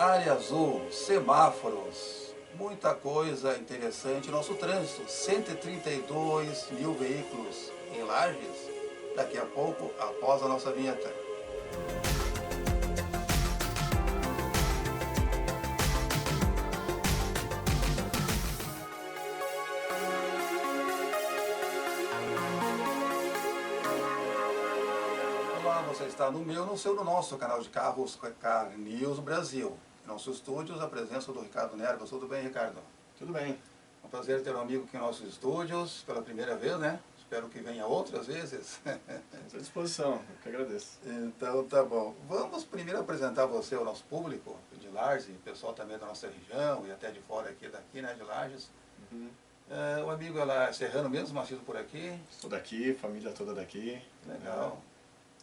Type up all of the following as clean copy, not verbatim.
área azul, semáforos, muita coisa interessante. Nosso trânsito, 132 mil veículos em Lages, daqui a pouco, após a nossa vinheta. Olá, você está no meu, no seu, no nosso canal de carros Car News Brasil. Em nossos estúdios, a presença do Ricardo Nerva. Tudo bem, Ricardo? Tudo bem. É um prazer ter um amigo aqui em nossos estúdios, pela primeira vez, né? Espero que venha outras vezes. Estou à disposição, eu que agradeço. Então, tá bom. Vamos primeiro apresentar você ao nosso público de Lages, pessoal também da nossa região e até de fora daqui, né, de Lages. O amigo é serrano mesmo, nascido por aqui? Sou daqui, família toda daqui. Legal.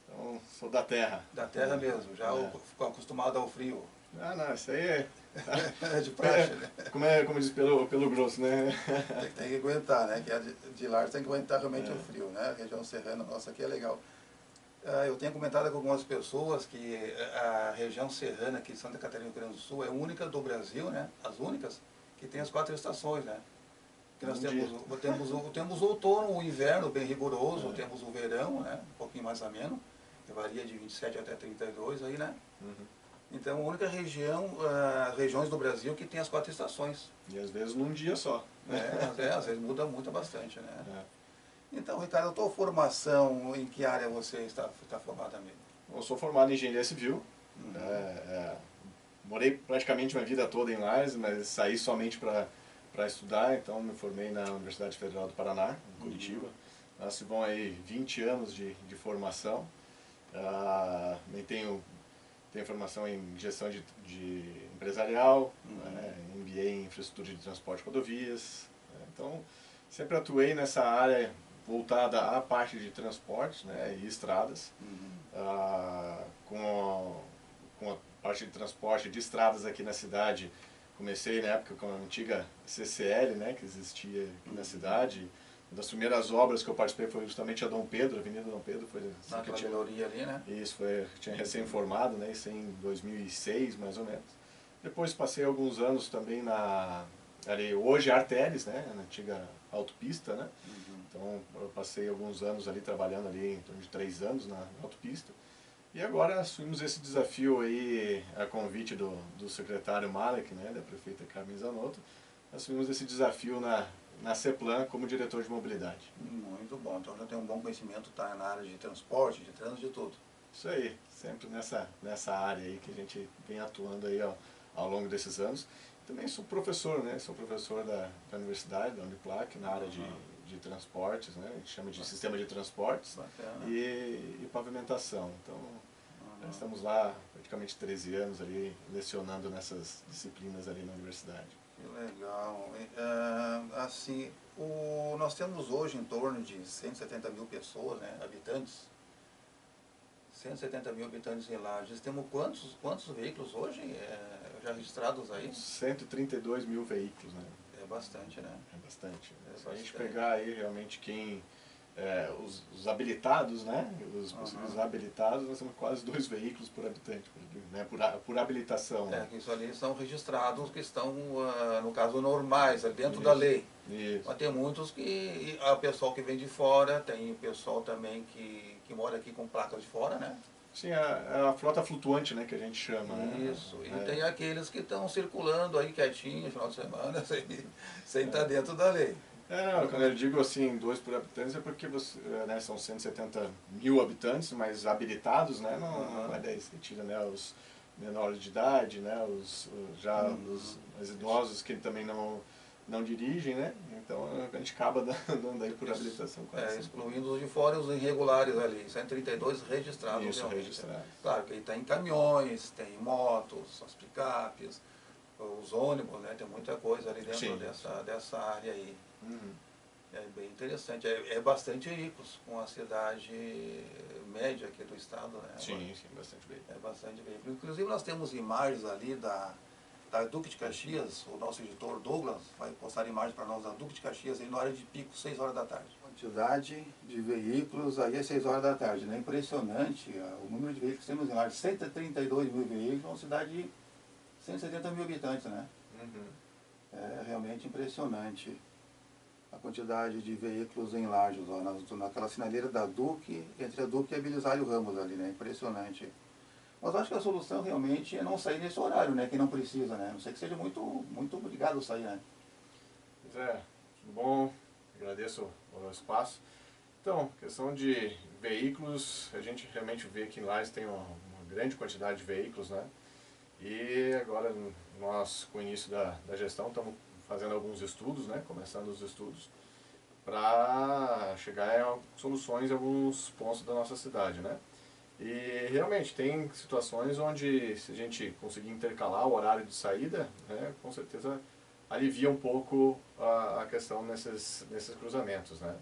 Então, sou da terra. Da terra mesmo, já ficou acostumado ao frio. Ah, não, isso aí é... É de praxe, né? Como diz pelo grosso, né? Tem que aguentar, né? Que a de Lages tem que aguentar realmente o frio, né? A região serrana nossa aqui é legal. Eu tenho comentado com algumas pessoas que a região serrana aqui de Santa Catarina e Rio Grande do Sul é a única do Brasil, né? As únicas que tem as 4 estações, né? Que nós temos o outono, o inverno bem rigoroso, temos o verão, né? Um pouquinho mais ameno, que varia de 27 até 32 aí, né? Então, a única regiões do Brasil que tem as 4 estações. E às vezes num dia só. Às vezes muda bastante, né? Então, Ricardo, a tua formação, em que área você está formado mesmo? Eu sou formado em engenharia civil. Morei praticamente minha vida toda em Lages, mas saí somente para estudar, então me formei na Universidade Federal do Paraná, em Curitiba. Se vão aí 20 anos de formação. Tenho formação em gestão de empresarial, MBA em infraestrutura de transporte e rodovias. Então, sempre atuei nessa área voltada à parte de transporte, né, e estradas. Com a parte de transporte de estradas aqui na cidade, comecei na época com a antiga CCL, né, que existia aqui na cidade. Uma das primeiras obras que eu participei foi justamente a Dom Pedro, a Avenida Dom Pedro. Foi naquela galeria ali, né? Isso, tinha recém-formado, né, isso em 2006, mais ou menos. Depois passei alguns anos também ali, hoje Arteres, né, na antiga autopista, né? Então eu passei alguns anos ali trabalhando ali, em torno de 3 anos na autopista. E agora assumimos esse desafio aí, a convite do secretário Malek, né, da prefeita Carmen Zanotto. Assumimos esse desafio na CEPLAN como diretor de mobilidade. Muito bom, então já tem um bom conhecimento, tá na área de transporte, de trânsito, de tudo. Isso aí, sempre nessa área aí que a gente vem atuando aí ao longo desses anos. Também sou professor, né? Sou professor da universidade, da Uniplac, na área de transportes, né? A gente chama de sistema de transportes e pavimentação. Então, estamos lá praticamente 13 anos ali lecionando nessas disciplinas ali na universidade. Que legal. Assim, nós temos hoje em torno de 170 mil pessoas, né? Habitantes. 170 mil habitantes em Lages. Temos quantos veículos hoje já registrados aí? 132 mil veículos, né? É bastante, né? É bastante. Se a gente pegar aí realmente os habilitados, né? Os possíveis habilitados, nós temos quase 2 veículos por habitante, né? Por habilitação. Né? Isso ali são registrados que estão, no caso, normais, dentro da lei. Isso. Mas tem muitos que, o pessoal que vem de fora, tem o pessoal também que mora aqui com placas de fora, né? Sim, a frota flutuante, né, que a gente chama. Isso, e tem aqueles que estão circulando aí quietinho, no final de semana, sem estar dentro da lei. Quando eu digo assim, 2 por habitantes, é porque né, são 170 mil habitantes, mas habilitados, né, não vai daí, você tira, né, os menores de idade, né, os mais idosos que também não dirigem, né, então a gente acaba dando aí por habilitação. Excluindo os de fora e os irregulares ali, 132 registrados. Isso, registrados. Claro que aí tem caminhões, tem motos, as picapes, os ônibus, né, tem muita coisa ali dentro dessa área aí. É bem interessante, é bastante veículos com a cidade média aqui do estado, né? Sim, bastante veículo. É bastante veículo. Inclusive nós temos imagens ali da Duque de Caxias, o nosso editor Douglas vai postar imagens para nós da Duque de Caxias aí na hora de pico, 6 horas da tarde. Quantidade de veículos aí às 6 horas da tarde, né? Impressionante o número de veículos que temos em Lages, 132 mil veículos, uma cidade 170 mil habitantes, né? Uhum. É realmente impressionante a quantidade de veículos em Lages, ó, naquela sinaleira da Duque, entre a Duque e a Belisário Ramos ali, né? Impressionante. Mas acho que a solução realmente é não sair nesse horário, né? Quem não precisa, né? A não sei que seja muito obrigado a sair, né? Pois é, tudo bom? Agradeço o espaço. Então, questão de veículos, a gente realmente vê que em Lages tem uma grande quantidade de veículos, né? E agora nós, com o início da gestão, estamos fazendo alguns estudos, né? Começando os estudos, para chegar a soluções em alguns pontos da nossa cidade, né? E realmente tem situações onde, se a gente conseguir intercalar o horário de saída, né, com certeza alivia um pouco a questão nesses cruzamentos, né?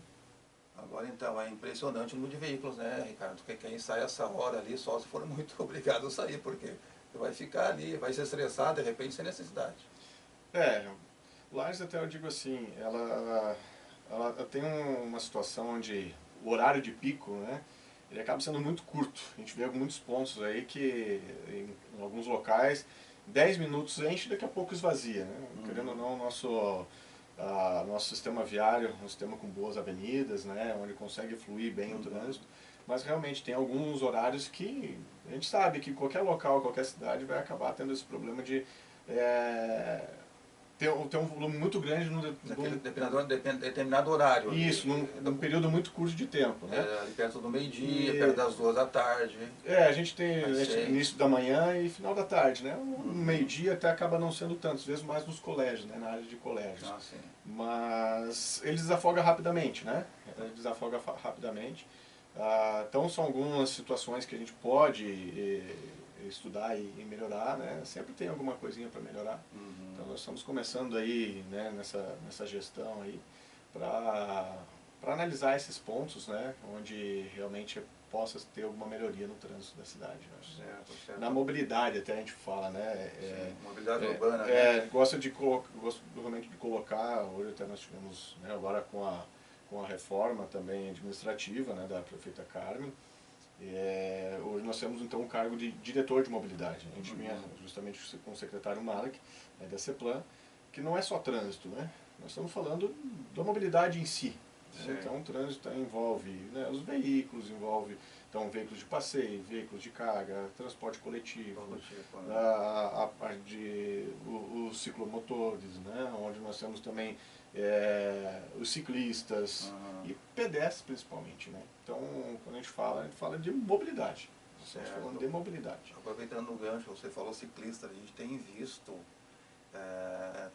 Agora então, é impressionante o número de veículos, né, Ricardo? Porque quem sai essa hora ali só se for muito obrigado a sair, porque vai ficar ali, vai se estressar de repente sem necessidade. É, Lages até eu digo assim, ela tem uma situação onde o horário de pico, né, ele acaba sendo muito curto. A gente vê muitos pontos aí que, em alguns locais, 10 minutos enche e daqui a pouco esvazia, né? Querendo ou não, nosso sistema viário, um sistema com boas avenidas, né, onde consegue fluir bem o trânsito, mas realmente tem alguns horários que a gente sabe que qualquer local, qualquer cidade vai acabar tendo esse problema de ter um volume muito grande Naquele determinado horário ali. isso, num período muito curto de tempo, né? Ali perto do meio-dia, E perto das 2 da tarde. a gente tem Às 6. início da manhã e final da tarde, né? No meio-dia até acaba não sendo tanto, às vezes mais nos colégios, né? Na área de colégios. Ah, sim. Mas ele desafoga rapidamente, né? Ele desafoga rapidamente. Então são algumas situações que a gente pode estudar e melhorar, né? Sempre tem alguma coisinha para melhorar. Então nós estamos começando aí, né, nessa gestão aí para analisar esses pontos, né? Onde realmente possa ter alguma melhoria no trânsito da cidade. Né? Certo. Na mobilidade até a gente fala, né? Mobilidade urbana, né? Gosto realmente de colocar, hoje até nós tivemos, né, agora com a reforma também administrativa, né, da prefeita Carmen, hoje nós temos então o cargo de diretor de mobilidade. A gente vinha justamente com o secretário Malek, né, da CEPLAN, que não é só trânsito, né? Nós estamos falando da mobilidade em si. Então o trânsito envolve, né, os veículos, envolve então, veículos de passeio, veículos de carga, transporte coletivo, a parte de os ciclomotores, né, onde nós temos também os ciclistas e pedestres principalmente. Né? Então, quando a gente fala de mobilidade. Nós estamos falando de mobilidade. Aproveitando o gancho, você falou ciclista, a gente tem visto,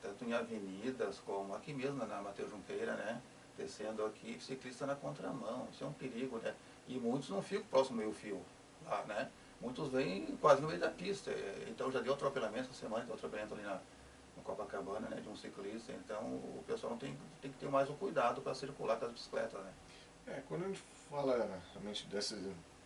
tanto em avenidas como aqui mesmo na Mateus Junqueira, né? Descendo aqui, ciclista na contramão, isso é um perigo, né? E muitos não ficam próximo do meio-fio lá, né? Muitos vêm quase no meio da pista, então já deu atropelamento essa semana, deu atropelamento ali no Copacabana, né, de um ciclista, então o pessoal não tem que ter mais o cuidado para circular com as bicicletas, né? Quando a gente fala realmente dessa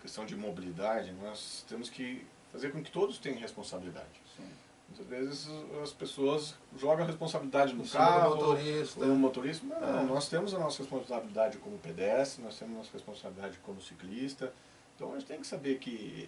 questão de mobilidade, nós temos que fazer com que todos tenham responsabilidade. Sim. Muitas vezes as pessoas jogam a responsabilidade no carro, no motorista. Não, nós temos a nossa responsabilidade como pedestre, nós temos a nossa responsabilidade como ciclista. Então a gente tem que saber que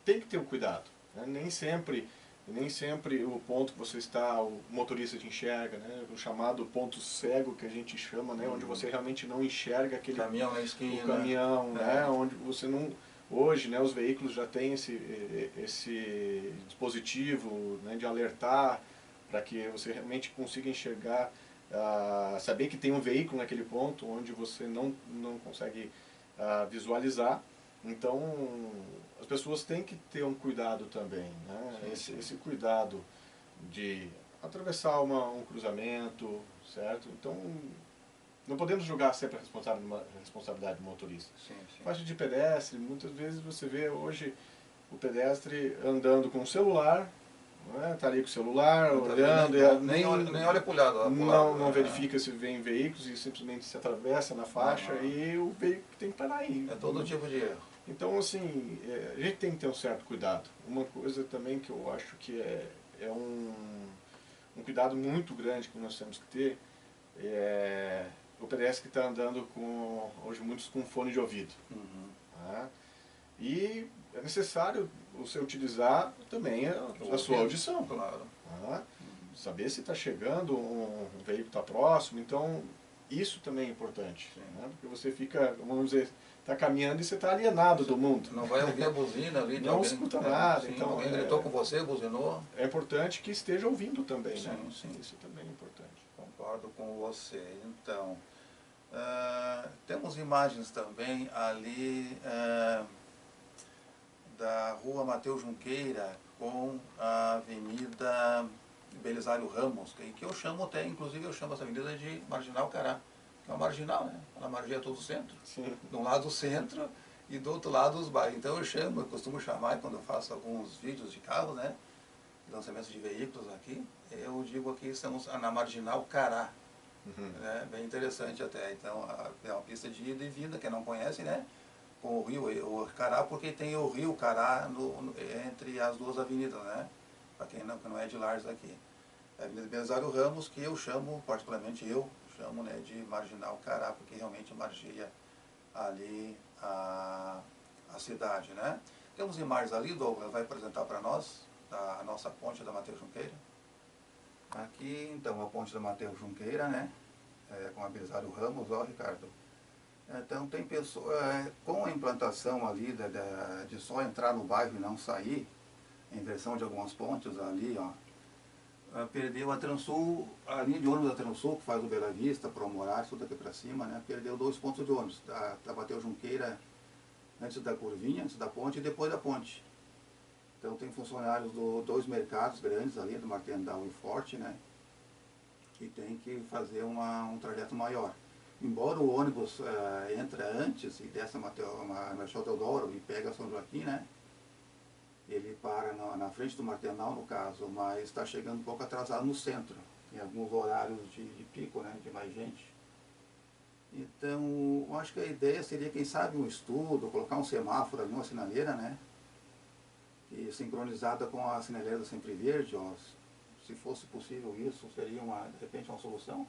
tem que ter o cuidado. Né? Nem sempre o ponto que você está, o motorista te enxerga, né? O chamado ponto cego que a gente chama, né? Onde você realmente não enxerga aquele caminhão na esquina, o caminhão, né? Onde você não... Hoje, né, os veículos já têm esse dispositivo, né, de alertar para que você realmente consiga enxergar, saber que tem um veículo naquele ponto onde você não consegue visualizar. Então, as pessoas têm que ter um cuidado também, né? Esse cuidado de atravessar um cruzamento, certo? Então, não podemos jogar sempre a responsabilidade do motorista. Parte de pedestre, muitas vezes você vê hoje o pedestre andando com o celular, está ali com o celular, olhando, nem olha para o lado. Não verifica se vem veículos e simplesmente se atravessa na faixa e o veículo tem que parar aí. É todo tipo de erro. Então, assim, a gente tem que ter um certo cuidado. Uma coisa também que eu acho que é um cuidado muito grande que nós temos que ter o pedestre que está andando hoje muitos com fone de ouvido. Tá? E é necessário você utilizar também a sua audição. Claro. Tá? Saber se está chegando, um veículo está próximo, então isso também é importante. Né? Porque você fica, vamos dizer, está caminhando e você está alienado do mundo. Não vai ouvir a buzina ali. Não escuta nada. Sim, Então, alguém gritou com você, buzinou. É importante que esteja ouvindo também. Sim, né? sim. Isso também é importante. Concordo com você. Então, temos imagens também ali da rua Mateus Junqueira com a Avenida Belisário Ramos, que eu chamo até, inclusive eu chamo essa avenida de Marginal Cará. É uma marginal, né? Ela margeia todo o centro. Sim. De um lado o centro e do outro lado os bairros. Então eu costumo chamar, quando eu faço alguns vídeos de carros, né? Lançamentos de veículos aqui, eu digo aqui estamos na Marginal Cará. Né? Bem interessante até. Então é uma pista de ida e vinda, quem não conhece, né? Com o rio o Cará, porque tem o rio Cará entre as duas avenidas, né? Para quem não é de Lages aqui. É a Avenida Belisário Ramos, que eu chamo, particularmente eu chamo, né, de Marginal Cará, porque realmente margeia ali a cidade, né? Temos imagens ali, Douglas vai apresentar para nós a nossa ponte da Mateus Junqueira. Aqui, então, a ponte da Mateus Junqueira, né? Com a Belisário Ramos, ó, Ricardo. Então, tem pessoas, com a implantação ali de só entrar no bairro e não sair, a inversão de algumas pontes ali, ó, perdeu a Transul, a linha de ônibus da Transul, que faz o Bela Vista, para o Moraes, tudo aqui para cima, né? Perdeu 2 pontos de ônibus, da Mateus Junqueira, antes da curvinha, antes da ponte e depois da ponte. Então tem funcionários dos 2 mercados grandes ali, do Martendal e Forte, né? Que tem que fazer um trajeto maior. Embora o ônibus entra antes e desce a Marechal Deodoro e pega São Joaquim, né? Ele para na frente do Martendal, no caso, mas está chegando um pouco atrasado no centro, em alguns horários de pico, né? De mais gente. Então, eu acho que a ideia seria, quem sabe, um estudo, colocar um semáforo ali, uma sinaleira, né? E sincronizada com a sinaleira da Sempre Verde, ó, se fosse possível isso, seria de repente uma solução?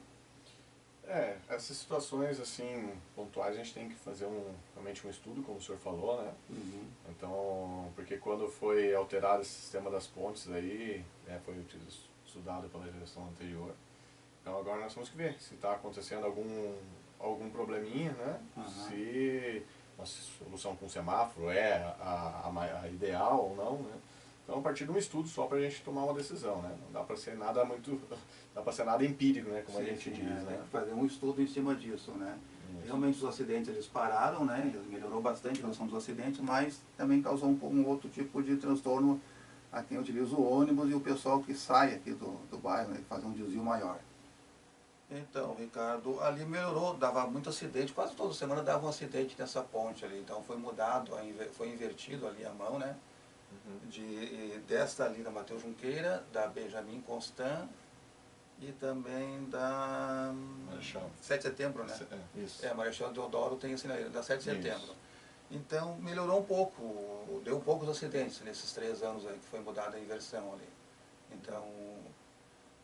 Essas situações assim, pontuais, a gente tem que fazer realmente um estudo, como o senhor falou, né? Então, porque quando foi alterado esse sistema das pontes aí, foi estudado pela geração anterior. Então agora nós temos que ver se está acontecendo algum probleminha, né? Se uma solução com semáforo é a ideal ou não, né? Então, a partir de um estudo só para a gente tomar uma decisão, né? Não dá para ser nada dá para ser nada empírico, né? Como a gente diz, né? Tem que fazer um estudo em cima disso, né? Realmente os acidentes eles pararam, né? Eles melhorou bastante em relação aos acidentes, mas também causou um outro tipo de transtorno a quem utiliza o ônibus e o pessoal que sai aqui do bairro, né? Fazer um desvio maior. Então, Ricardo, ali melhorou, dava muito acidente, quase toda semana dava um acidente nessa ponte ali, então foi mudado, foi invertido ali a mão, né? Desta ali da Mateus Junqueira, da Benjamin Constant e também da Marechal. 7 de setembro, né? Isso. Marechal Deodoro tem a sinaleira da 7 de setembro. Então melhorou um pouco, deu poucos acidentes nesses 3 anos aí que foi mudada a inversão ali. Então,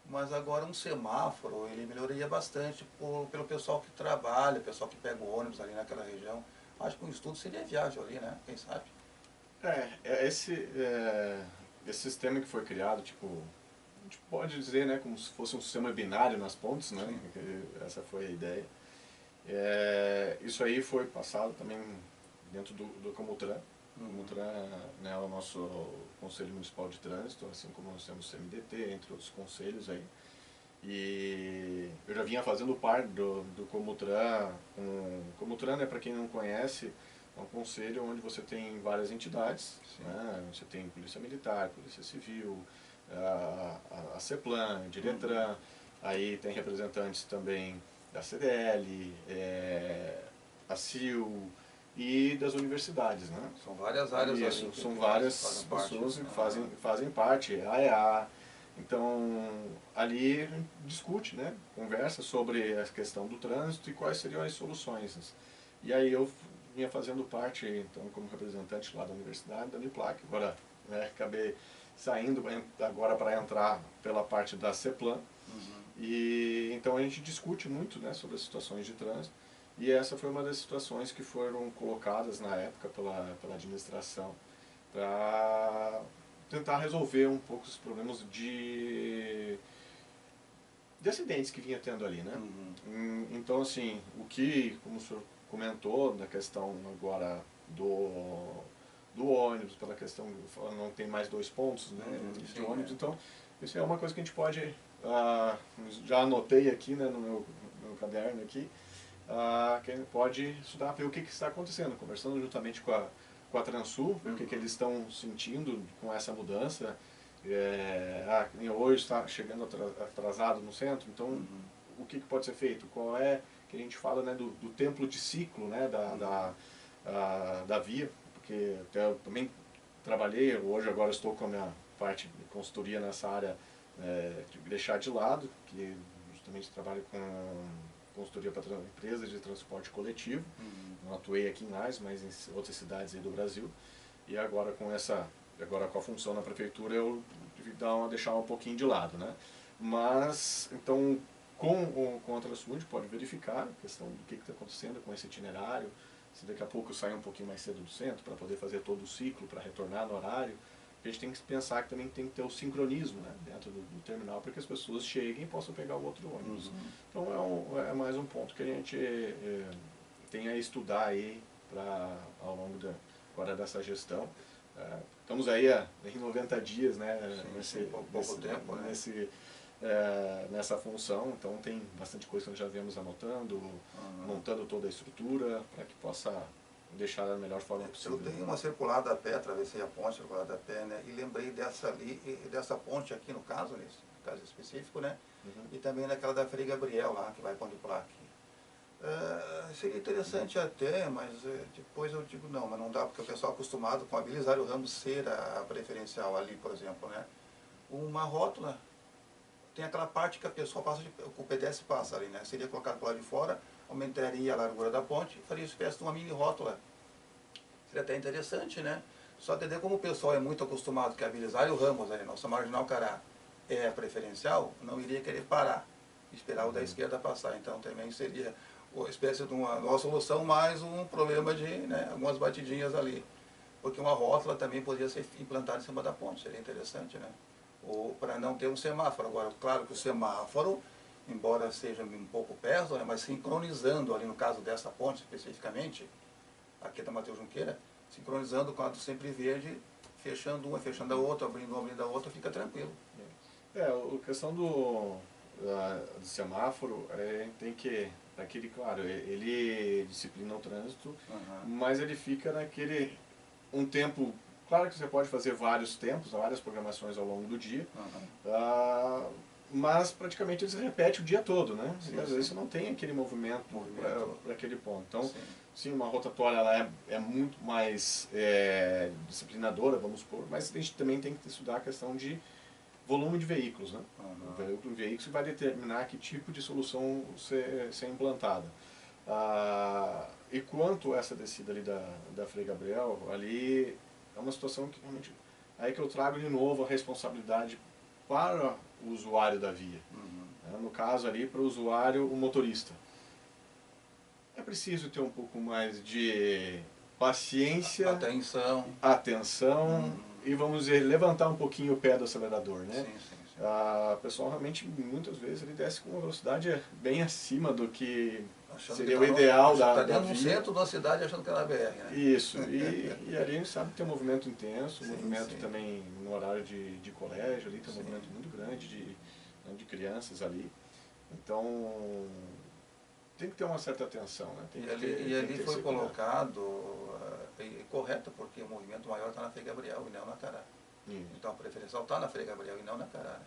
mas agora um semáforo, ele melhoraria bastante pelo pessoal que trabalha, pessoal que pega o ônibus ali naquela região. Acho que um estudo seria viável ali, né? Quem sabe? Esse sistema que foi criado, tipo, a gente pode dizer, né, como se fosse um sistema binário nas pontes, né? Essa foi a ideia. Isso aí foi passado também dentro do Comutran. O Comutran, né, é o nosso Conselho Municipal de Trânsito, assim como nós temos o CMDT, entre outros conselhos aí. E eu já vinha fazendo parte do Comutran. Comutran, né, para quem não conhece, é um conselho onde você tem várias entidades, né? Você tem Polícia Militar, Polícia Civil, a CEPLAN, Diretran, aí tem representantes também da CDL, a CIL e das universidades, né? São várias áreas ali. Que são várias pessoas que fazem parte, a AEA. Então, ali a gente discute, né? Conversa sobre a questão do trânsito e quais seriam as soluções. E aí eu vinha fazendo parte, então, como representante lá da universidade, da Uniplac. Agora, né, acabei saindo agora para entrar pela parte da CEPLAN. E então a gente discute muito, né, sobre as situações de trânsito. E essa foi uma das situações que foram colocadas na época pela administração para tentar resolver um pouco os problemas de acidentes que vinha tendo ali, né? Então, assim, como o senhor comentou, da questão agora do ônibus, pela questão, não tem mais 2 pontos, né, de ônibus, então, isso é uma coisa que a gente pode, já anotei aqui, né, no meu caderno aqui, que a gente pode estudar, ver o que está acontecendo, conversando juntamente com a Transul, ver o que eles estão sentindo com essa mudança. Hoje está chegando atrasado no centro, então o que pode ser feito? Qual é que a gente fala, né, do templo de ciclo, né, da via, porque eu também trabalhei, hoje agora estou com a minha parte de consultoria nessa área, de deixar de lado, que justamente trabalho com consultoria para empresas de transporte coletivo. Não atuei aqui em Lages, mas em outras cidades aí do Brasil. E agora com a função na prefeitura, eu deixar um pouquinho de lado, né? Mas, então, com a Transul, a gente pode verificar a questão do que está acontecendo com esse itinerário, se daqui a pouco eu sair um pouquinho mais cedo do centro para poder fazer todo o ciclo, para retornar no horário. A gente tem que pensar que também tem que ter o sincronismo, né, dentro do terminal, para que as pessoas cheguem e possam pegar o outro ônibus. Então é mais um ponto que a gente tem a estudar aí ao longo agora dessa gestão. Estamos aí em 90 dias, né, nessa função, então tem bastante coisa que nós já viemos anotando, montando toda a estrutura para que possa deixar da melhor forma possível. Eu dei uma circulada a pé, atravessei a ponte, circulada a pé, né, e lembrei dessa ali, dessa ponte aqui no caso específico, né, e também naquela da Frei Gabriel lá, que vai contemporar aqui. Seria interessante até, mas depois eu digo não, mas não dá, porque o pessoal é acostumado com a Belisário Ramos ser a preferencial ali, por exemplo, né, uma rótula. Tem aquela parte que a pessoa passa, o pedestre passa ali, né? Seria colocado para lá de fora, aumentaria a largura da ponte, faria espécie de uma mini rótula. Seria até interessante, né? Só entender como o pessoal é muito acostumado que a Belisário Ramos, ali, nossa Marginal Cará, é a preferencial, não iria querer parar, esperar o da esquerda passar. Então também seria uma espécie de uma solução, mais um problema de, né, algumas batidinhas ali. Porque uma rótula também poderia ser implantada em cima da ponte, seria interessante, né? Ou para não ter um semáforo. Agora, claro que o semáforo, embora seja um pouco perto, né, mas sincronizando ali no caso dessa ponte especificamente, aqui da Mateus Junqueira, sincronizando com a do Sempre Verde, fechando uma, fechando a outra, abrindo uma, abrindo a outra, fica tranquilo. A questão do semáforo, tem que, claro, ele disciplina o trânsito, mas ele fica um tempo. Claro que você pode fazer vários tempos, várias programações ao longo do dia, mas praticamente ele se repete o dia todo, né? E às vezes você não tem aquele movimento para aquele ponto. Então, sim, uma rotatória ela é muito mais disciplinadora, vamos supor, mas a gente também tem que estudar a questão de volume de veículos, né? O veículo vai determinar que tipo de solução ser implantada. E quanto essa descida ali da Frei Gabriel, ali é uma situação que realmente, aí que eu trago de novo a responsabilidade para o usuário da via. No caso ali, para o usuário, o motorista. É preciso ter um pouco mais de paciência, atenção e, vamos dizer, levantar um pouquinho o pé do acelerador, né? O pessoal realmente, muitas vezes, ele desce com uma velocidade bem acima do que seria o ideal da via. No centro da cidade achando que era BR, né? Isso, e ali a gente sabe que tem um movimento intenso, movimento também no horário de colégio, ali tem um movimento muito grande de crianças ali. Então, tem que ter uma certa atenção, né? E ali foi colocado, correto, porque o movimento maior está na Frei Gabriel e não na Cará. Então a preferencial está na Frei Gabriel e não na Cará.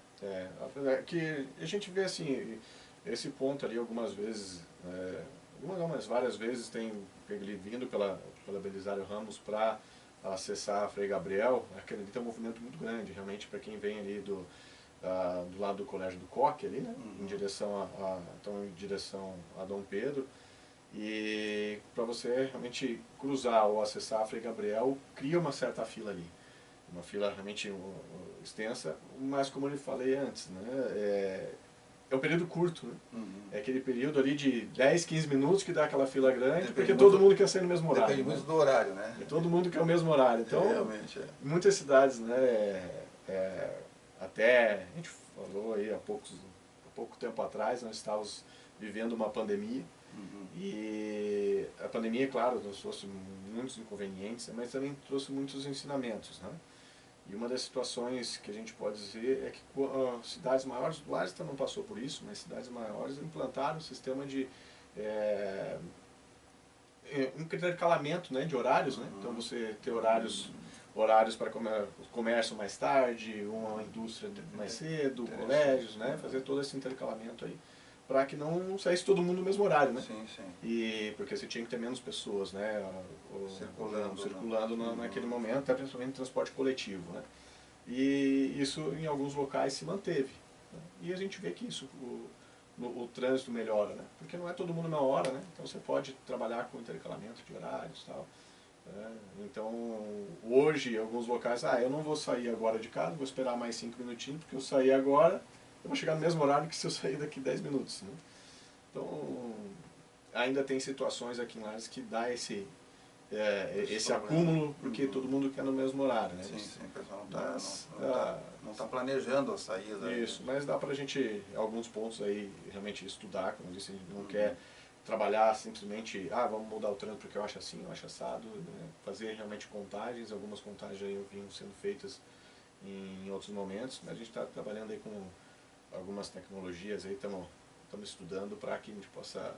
Que a gente vê assim, esse ponto ali algumas vezes, mas várias vezes tem ele vindo pela Belisário Ramos para acessar a Frei Gabriel, aquele ali tem um movimento muito grande, realmente, para quem vem ali do lado do Colégio do Coque, ali, né, em direção a Dom Pedro, e para você realmente cruzar ou acessar a Frei Gabriel, cria uma certa fila ali. Uma fila realmente extensa, mas como eu falei antes, né, é um período curto, né? Uhum. É aquele período ali de 10, 15 minutos que dá aquela fila grande, Depende porque muito- todo mundo quer sair no mesmo horário. Depende né? muito do horário, né? E todo mundo quer o mesmo horário. Então, Realmente, é. muitas cidades, né, até a gente falou aí há pouco tempo atrás, nós estávamos vivendo uma pandemia. Uhum. E a pandemia, claro, nos trouxe muitos inconvenientes, mas também trouxe muitos ensinamentos, né? E uma das situações que a gente pode dizer é que cidades maiores, Lages não passou por isso, mas cidades maiores implantaram um sistema de intercalamento, né, de horários, né? Então você ter horários para o comércio mais tarde, uma indústria mais cedo, colégios, né? Fazer todo esse intercalamento aí, para que não saísse todo mundo no mesmo horário, né? Sim, sim. E porque você tinha que ter menos pessoas, né, circulando né? naquele momento, até principalmente no transporte coletivo, né? E isso em alguns locais se manteve, né? E a gente vê que isso o trânsito melhora, né? Porque não é todo mundo na hora, né? Então você pode trabalhar com intercalamento de horários, tal. Então hoje em alguns locais, eu não vou sair agora de casa, vou esperar mais 5 minutinhos, porque eu sair agora eu vou chegar no mesmo horário que se eu sair daqui 10 minutos, né? Então, ainda tem situações aqui em Lages que dá esse acúmulo, porque todo mundo quer no mesmo horário, né? Sim, sim, o pessoal não tá planejando a saída. Isso, mas dá pra gente, alguns pontos aí, realmente estudar, como eu disse, a gente não quer trabalhar simplesmente, vamos mudar o trânsito porque eu acho assim, eu acho assado, né? Fazer realmente contagens, algumas contagens aí vinham sendo feitas em outros momentos, mas a gente está trabalhando aí com algumas tecnologias aí, estamos estudando para que a gente possa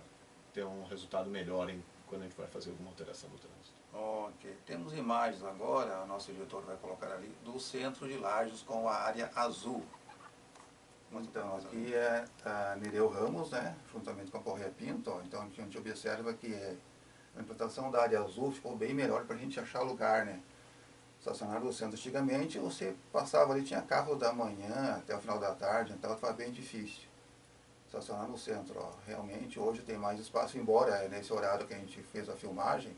ter um resultado melhor quando a gente vai fazer alguma alteração do trânsito. Ok, temos imagens agora, o nosso diretor vai colocar ali, do centro de Lages com a área azul. Então, aqui é a Nereu Ramos, né, juntamente com a Correia Pinto, então a gente observa que a implantação da área azul ficou bem melhor para a gente achar lugar, né. Estacionar no centro, antigamente você passava ali, tinha carro da manhã até o final da tarde, então estava bem difícil estacionar no centro. Realmente hoje tem mais espaço, embora nesse horário que a gente fez a filmagem,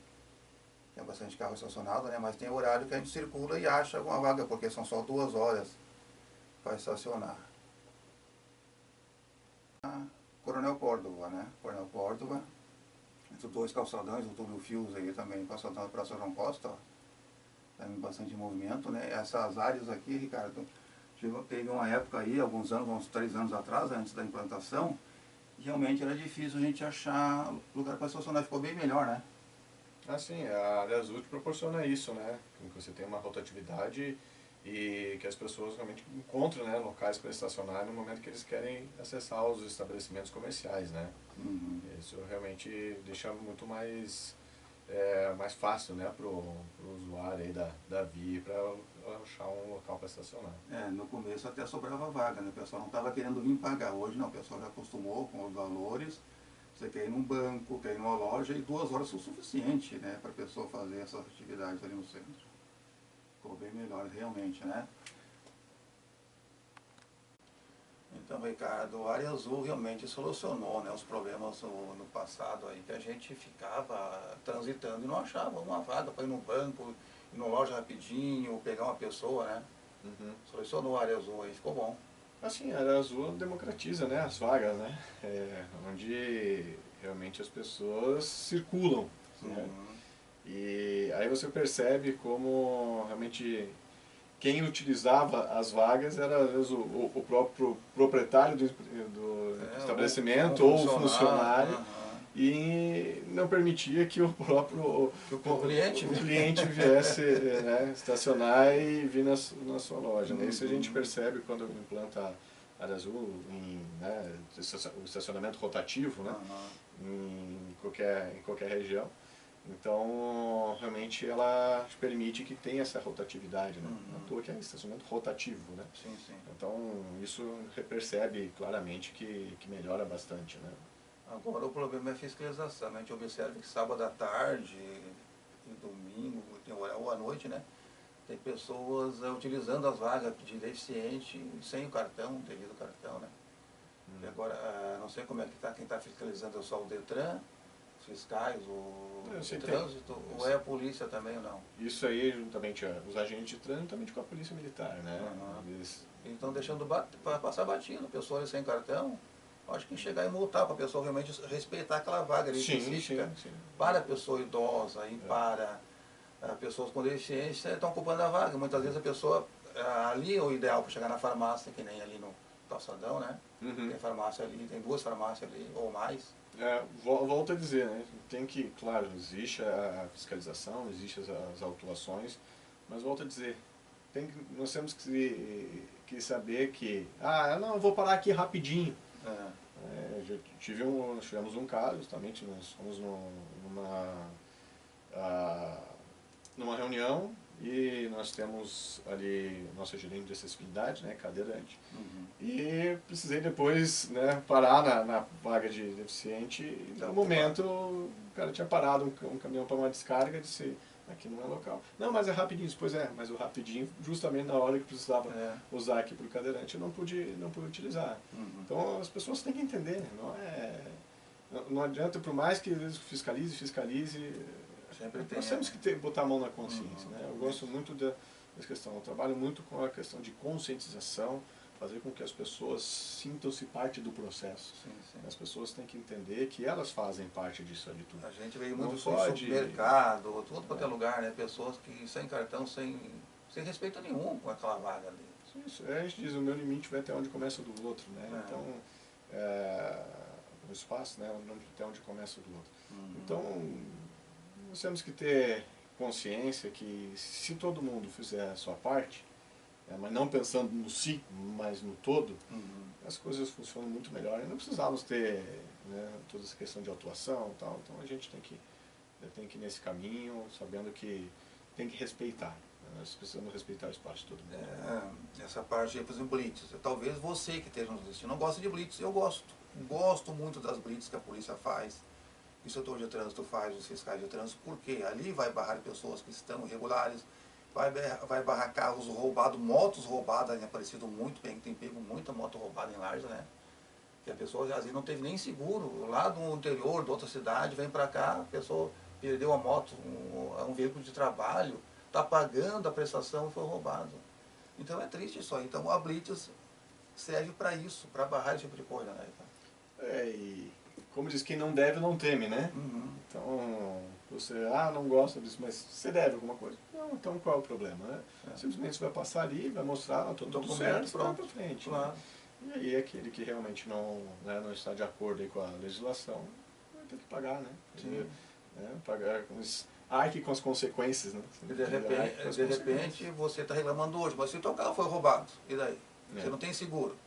tem bastante carro estacionado, né, mas tem horário que a gente circula e acha alguma vaga, porque são só 2 horas para estacionar. Coronel Córdova, né? Coronel Córdova, entre os 2 calçadões, o Túlio Fios aí também, calçadão da Praça João Costa, ó, também bastante movimento, né? Essas áreas aqui, Ricardo, teve uma época aí, alguns anos, uns 3 anos atrás, antes da implantação, realmente era difícil a gente achar lugar para estacionar, ficou bem melhor, né? Sim, a área azul te proporciona isso, né? Que você tem uma rotatividade e que as pessoas realmente encontram, né, locais para estacionar no momento que eles querem acessar os estabelecimentos comerciais, né? Isso realmente deixa muito mais fácil, né, para o usuário aí da via para achar um local para estacionar. No começo até sobrava vaga, né? O pessoal não estava querendo vir pagar. Hoje não, o pessoal já acostumou com os valores. Você quer ir num banco, quer ir numa loja e 2 horas são suficiente, né, para a pessoa fazer essas atividades ali no centro. Ficou bem melhor realmente, né? Então, Ricardo, a área azul realmente solucionou, né, os problemas no passado aí, que a gente ficava transitando e não achava uma vaga para ir no banco, ir numa loja rapidinho, pegar uma pessoa, né? Solucionou a área azul aí, ficou bom. Assim, a área azul democratiza, né, as vagas, né? Onde realmente as pessoas circulam, né? E aí você percebe como realmente quem utilizava as vagas era às vezes o próprio proprietário do estabelecimento ou o funcionário e não permitia que o próprio cliente viesse, né, estacionar e vir na sua loja, né? Isso a gente percebe quando implanta a área azul, né, o estacionamento rotativo, né, em qualquer região. Então, realmente, ela permite que tenha essa rotatividade, né? Não à toa que é estacionamento rotativo, né? Sim, sim. Então, isso percebe claramente que melhora bastante, né? Agora, o problema é a fiscalização. A gente observa que sábado à tarde e domingo, ou à noite, né? Tem pessoas utilizando as vagas de deficiente sem o cartão, devido ao cartão, né? E agora, não sei como é que está, quem está fiscalizando é só o Detran, os fiscais, o trânsito, ou é a polícia também ou não? Isso aí, juntamente, os agentes de trânsito, juntamente com a polícia militar, né? Então deixando passar batido, pessoas sem cartão. Acho que chegar e multar para a pessoa realmente respeitar aquela vaga ali específica para a pessoa idosa e para pessoas com deficiência estão ocupando a vaga. Muitas vezes a pessoa, ali é o ideal para chegar na farmácia, que nem ali no calçadão, né? Tem farmácia ali, tem 2 farmácias ali, ou mais. Volto a dizer, né? Tem que, claro, existe a fiscalização, existem as autuações, mas volto a dizer, nós temos que saber que, não, eu vou parar aqui rapidinho. Tivemos um caso, justamente, nós fomos numa reunião e nós temos ali nossa gerente de acessibilidade, né, cadeirante, e precisei depois, né, parar na vaga de deficiente e no momento o cara tinha parado um caminhão para uma descarga e disse, aqui não é local. Não, mas é rapidinho. Pois é, mas o rapidinho, justamente na hora que precisava usar aqui para o cadeirante, eu não pude utilizar. Então as pessoas têm que entender, né? Não adianta, por mais que eles fiscalize, nós temos que botar a mão na consciência. Né? Eu gosto muito dessa questão, eu trabalho muito com a questão de conscientização, fazer com que as pessoas sintam-se parte do processo. As pessoas têm que entender que elas fazem parte disso ali tudo. A gente veio muito no supermercado, tudo quanto é lugar, né? Pessoas que sem cartão, sem respeito nenhum com aquela vaga ali. Isso, a gente diz, o meu limite vai até onde começa o do outro, né? Então, o espaço, né? Até onde começa o do outro. Então, nós temos que ter consciência que se todo mundo fizer a sua parte, mas não pensando no si, mas no todo, as coisas funcionam muito melhor. E não precisamos ter, né, toda essa questão de autuação e tal. Então a gente tem que ir nesse caminho, sabendo que tem que respeitar. Né? Nós precisamos respeitar o espaço de todo mundo. Essa parte aí, por exemplo, blitz. Talvez você que esteja nos assistindo não goste de blitz. Eu gosto. Gosto muito das blitz que a polícia faz, que o setor de trânsito faz, os fiscais de trânsito, porque ali vai barrar pessoas que estão irregulares, vai barrar carros roubados, motos roubadas, tem aparecido muito bem, tem pego muita moto roubada em Lages, né? Que a pessoa às vezes não teve nem seguro, lá do interior, de outra cidade, vem para cá, a pessoa perdeu a moto, um veículo de trabalho, está pagando a prestação e foi roubado. Então é triste isso aí. Então a blitz serve para isso, para barrar esse tipo de coisa, né? E como diz, quem não deve não teme, né? Então, você, não gosta disso, mas você deve alguma coisa. Não, então qual é o problema, né? Simplesmente você vai passar ali, vai mostrar, tudo certo, e vai para frente. Claro. Né? E aí aquele que realmente não está de acordo aí com a legislação, vai ter que pagar, né? Pagar arque com as consequências, né? E de repente você está reclamando hoje, mas se o teu carro foi roubado, e daí? Você não tem seguro.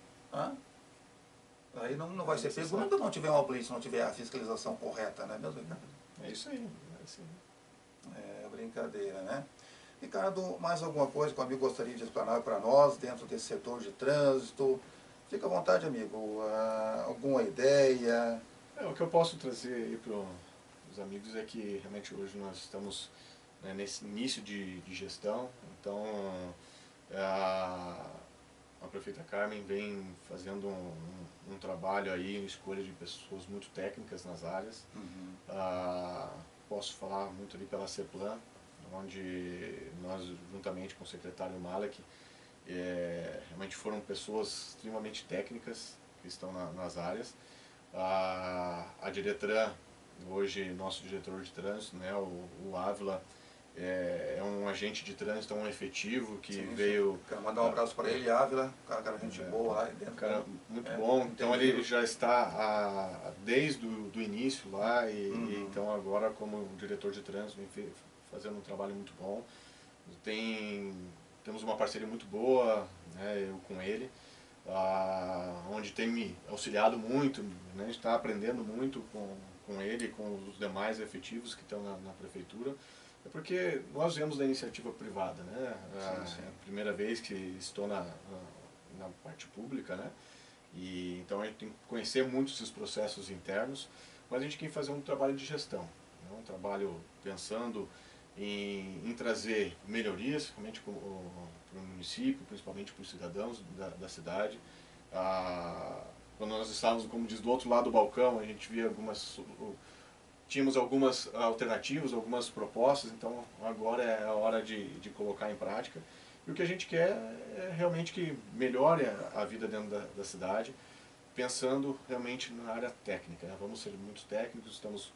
Aí não vai ser pego nunca não tiver uma blitz, não tiver a fiscalização correta, né, mesmo, Ricardo? É isso aí. É brincadeira, né? Ricardo, mais alguma coisa que o amigo gostaria de explanar para nós dentro desse setor de trânsito? Fica à vontade, amigo. Alguma ideia? O que eu posso trazer aí para os amigos é que realmente hoje nós estamos, né, nesse início de gestão, então a prefeita Carmen vem fazendo um trabalho aí em escolha de pessoas muito técnicas nas áreas. Posso falar muito ali pela CEPLAN, onde nós, juntamente com o secretário Malek, realmente foram pessoas extremamente técnicas que estão nas áreas. A Diretran, hoje nosso diretor de trânsito, né, o Ávila, é um agente de trânsito, um efetivo que veio... Quero mandar um abraço para ele, Ávila, cara gente boa lá dentro. Cara muito bom, então ele já está desde o início lá, então agora como diretor de trânsito vem fazendo um trabalho muito bom. Temos uma parceria muito boa, né, eu com ele, onde tem me auxiliado muito, né, a gente está aprendendo muito com ele, com os demais efetivos que estão na prefeitura. É porque nós viemos da iniciativa privada, né? É a primeira vez que estou na parte pública, né? E então a gente tem que conhecer muito esses processos internos, mas a gente tem que fazer um trabalho de gestão, né? Um trabalho pensando em trazer melhorias, realmente para o município, principalmente para os cidadãos da cidade. Quando nós estávamos, como diz, do outro lado do balcão, a gente via tínhamos algumas alternativas, algumas propostas, então agora é a hora de colocar em prática. E o que a gente quer é realmente que melhore a vida dentro da cidade, pensando realmente na área técnica, né? Vamos ser muito técnicos, estamos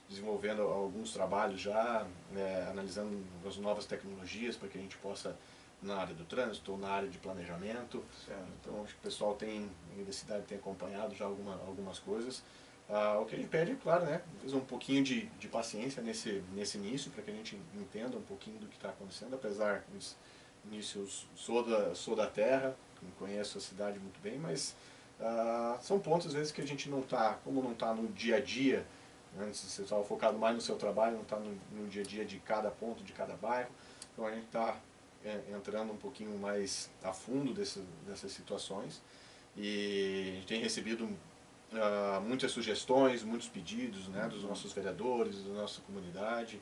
desenvolvendo alguns trabalhos já, né, analisando as novas tecnologias para que a gente possa, na área do trânsito ou na área de planejamento. Certo. Então acho que o pessoal da cidade tem acompanhado já algumas coisas. O que a gente pede, claro, né, um pouquinho de paciência nesse início, para que a gente entenda um pouquinho do que está acontecendo, apesar dos inícios, sou da terra, conheço a cidade muito bem, mas são pontos às vezes que a gente não está, como não está no dia a dia. Antes você estava focado mais no seu trabalho, não está no dia a dia de cada ponto, de cada bairro. Então a gente está entrando um pouquinho mais a fundo dessas situações, e a gente tem recebido muitas sugestões, muitos pedidos, né, dos nossos vereadores, da nossa comunidade,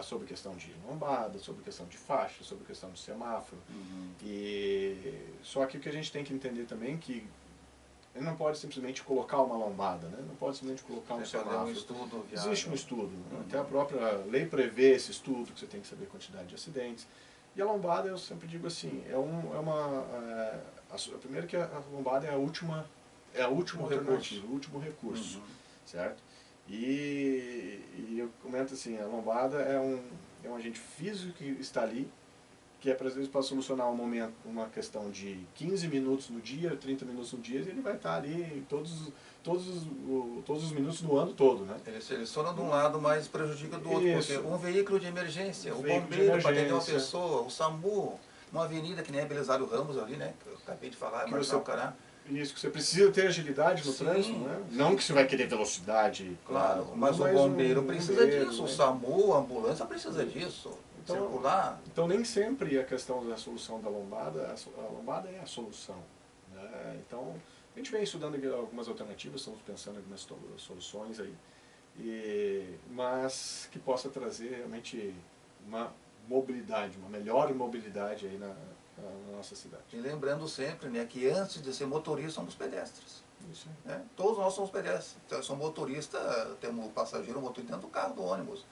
sobre questão de lombada, sobre questão de faixa, sobre questão de semáforo. E só que o que a gente tem que entender também é que ele não pode simplesmente colocar uma lombada, né? Não pode simplesmente colocar um semáforo. Existe um estudo. Até a própria lei prevê esse estudo, que você tem que saber a quantidade de acidentes. E a lombada, eu sempre digo assim, primeiro que a lombada é a última alternativa, o último recurso, certo? E eu comento assim, a lombada é um agente físico que está ali, que é, às vezes, para solucionar uma questão de 15 minutos no dia, 30 minutos no dia, ele vai estar ali todos os minutos do ano todo, né? Ele seleciona de um lado, mas prejudica do outro, porque um veículo de emergência, o bombeiro para atender uma pessoa, o SAMU, uma avenida que nem a Belisário Ramos ali, né? Que eu acabei de falar, Marcelo Cará. Isso, que você precisa ter agilidade no trânsito, né? Não que você vai querer velocidade. Claro, mas o bombeiro precisa disso, o SAMU, a ambulância precisa disso. Circular. Então nem sempre a questão da solução da lombada, a lombada é a solução, né? Então a gente vem estudando algumas alternativas, estamos pensando em algumas soluções aí, mas que possa trazer realmente uma mobilidade, uma melhor mobilidade aí na nossa cidade. E lembrando sempre, né, que antes de ser motorista somos pedestres. Isso. Né? Todos nós somos pedestres. Então, eu sou motorista, temos passageiro, motorista dentro do carro, do ônibus,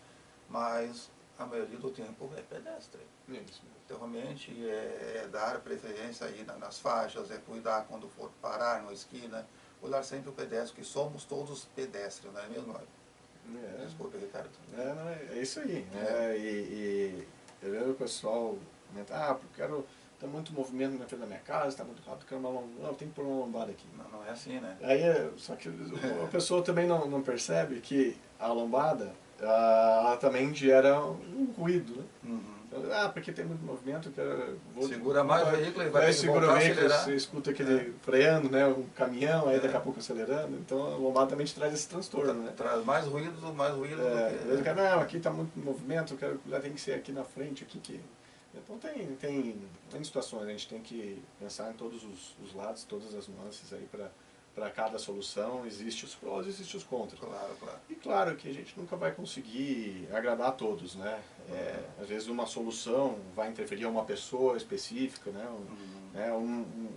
mas a maioria do tempo é pedestre. Isso. Então realmente é dar preferência aí nas faixas, é cuidar quando for parar numa esquina, olhar sempre o pedestre, que somos todos pedestres, não é mesmo? Desculpa, Ricardo. É isso aí. E eu vejo o pessoal comentar, porque tem muito movimento na frente da minha casa, está muito rápido, quero uma lombada. Não, tem que pôr uma lombada aqui. Não é assim, né? Aí, só que a pessoa também não percebe que a lombada, ela também gera um ruído, né? Porque tem muito movimento, segura mais o veículo e vai ter que segura voltar o veículo, acelerar. você escuta aquele freando, né, um caminhão, aí daqui a pouco acelerando, então a lombada também te traz esse transtorno, né? Traz mais ruído do que... Não, aqui está muito movimento, tem que ser aqui na frente, aqui que... Então tem situações, a gente tem que pensar em todos os lados, todas as nuances aí para cada solução, existe os prós e existe os contras. Claro, claro. E claro que a gente nunca vai conseguir agradar a todos, né? Às vezes uma solução vai interferir a uma pessoa específica, né?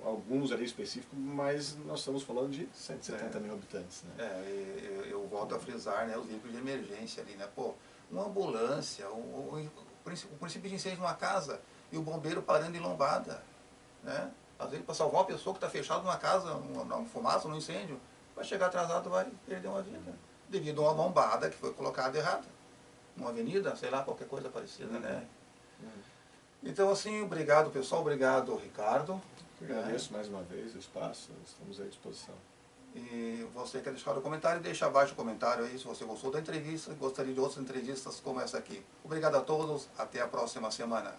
Alguns ali específicos, mas nós estamos falando de 170 mil habitantes, né? Eu volto a frisar, né, os veículos de emergência ali, né? Pô, uma ambulância, o princípio de incêndio de uma casa e o bombeiro parando em lombada, né? Às vezes, para salvar uma pessoa que está fechada numa casa, uma fumaça, num incêndio, vai chegar atrasado, vai perder uma vida, devido a uma lombada que foi colocada errada. Numa avenida, sei lá, qualquer coisa parecida, né? Então, assim, obrigado, pessoal, obrigado, Ricardo. Eu agradeço mais uma vez o espaço, estamos à disposição. E você quer deixar o comentário, deixa abaixo o comentário aí se você gostou da entrevista e gostaria de outras entrevistas como essa aqui. Obrigado a todos, até a próxima semana.